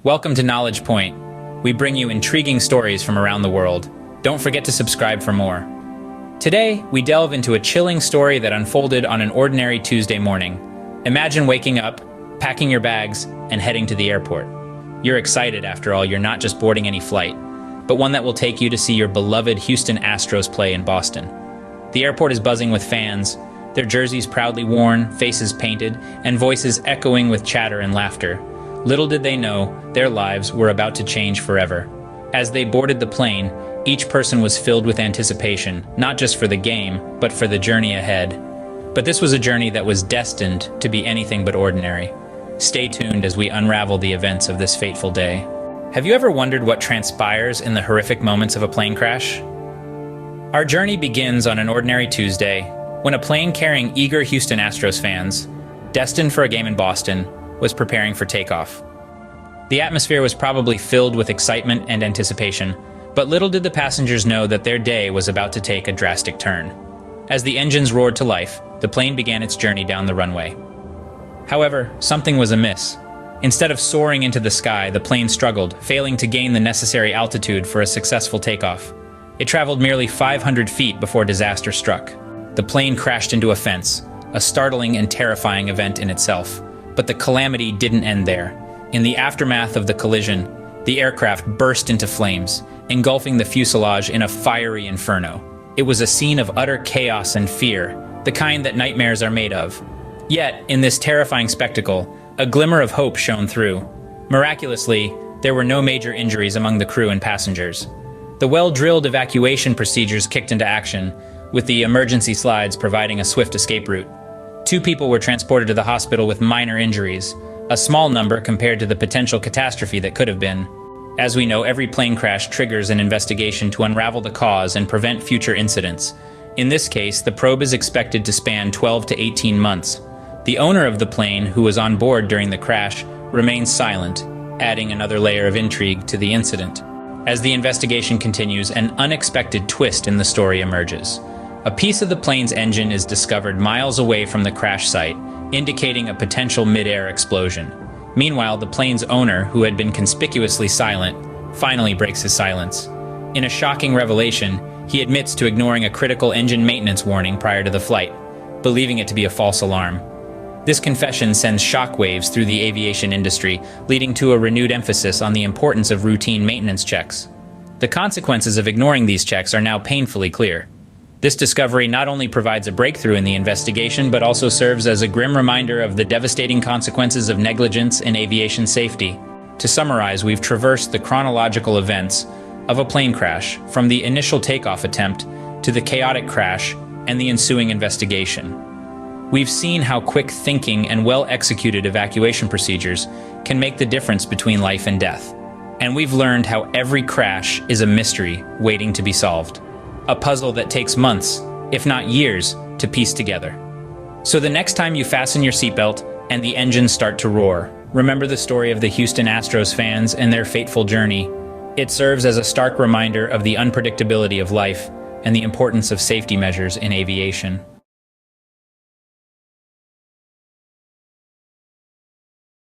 Welcome to Knowledge Point. We bring you intriguing stories from around the world. Don't forget to subscribe for more. Today, we delve into a chilling story that unfolded on an ordinary Tuesday morning. Imagine waking up, packing your bags, and heading to the airport. You're excited, after all. You're not just boarding any flight, but one that will take you to see your beloved Houston Astros play in Boston. The airport is buzzing with fans, their jerseys proudly worn, faces painted, and voices echoing with chatter and laughter. Little did they know, their lives were about to change forever. As they boarded the plane, each person was filled with anticipation, not just for the game, but for the journey ahead. But this was a journey that was destined to be anything but ordinary. Stay tuned as we unravel the events of this fateful day. Have you ever wondered what transpires in the horrific moments of a plane crash? Our journey begins on an ordinary Tuesday, when a plane carrying eager Houston Astros fans, destined for a game in Boston, was preparing for takeoff. The atmosphere was probably filled with excitement and anticipation, but little did the passengers know that their day was about to take a drastic turn. As the engines roared to life, the plane began its journey down the runway. However, something was amiss. Instead of soaring into the sky, the plane struggled, failing to gain the necessary altitude for a successful takeoff. It traveled merely 500 feet before disaster struck. The plane crashed into a fence, a startling and terrifying event in itself. But the calamity didn't end there. In the aftermath of the collision, the aircraft burst into flames, engulfing the fuselage in a fiery inferno. It was a scene of utter chaos and fear, the kind that nightmares are made of. Yet, in this terrifying spectacle, a glimmer of hope shone through. Miraculously, there were no major injuries among the crew and passengers. The well-drilled evacuation procedures kicked into action, with the emergency slides providing a swift escape route. 2 people were transported to the hospital with minor injuries, a small number compared to the potential catastrophe that could have been. As we know, every plane crash triggers an investigation to unravel the cause and prevent future incidents. In this case, the probe is expected to span 12 to 18 months. The owner of the plane, who was on board during the crash, remains silent, adding another layer of intrigue to the incident. As the investigation continues, an unexpected twist in the story emerges. A piece of the plane's engine is discovered miles away from the crash site, indicating a potential mid-air explosion. Meanwhile, the plane's owner, who had been conspicuously silent, finally breaks his silence. In a shocking revelation, he admits to ignoring a critical engine maintenance warning prior to the flight, believing it to be a false alarm. This confession sends shockwaves through the aviation industry, leading to a renewed emphasis on the importance of routine maintenance checks. The consequences of ignoring these checks are now painfully clear. This discovery not only provides a breakthrough in the investigation, but also serves as a grim reminder of the devastating consequences of negligence in aviation safety. To summarize, we've traversed the chronological events of a plane crash, from the initial takeoff attempt to the chaotic crash and the ensuing investigation. We've seen how quick thinking and well-executed evacuation procedures can make the difference between life and death. And we've learned how every crash is a mystery waiting to be solved. A puzzle that takes months, if not years, to piece together. So the next time you fasten your seatbelt and the engines start to roar, remember the story of the Houston Astros fans and their fateful journey. It serves as a stark reminder of the unpredictability of life and the importance of safety measures in aviation.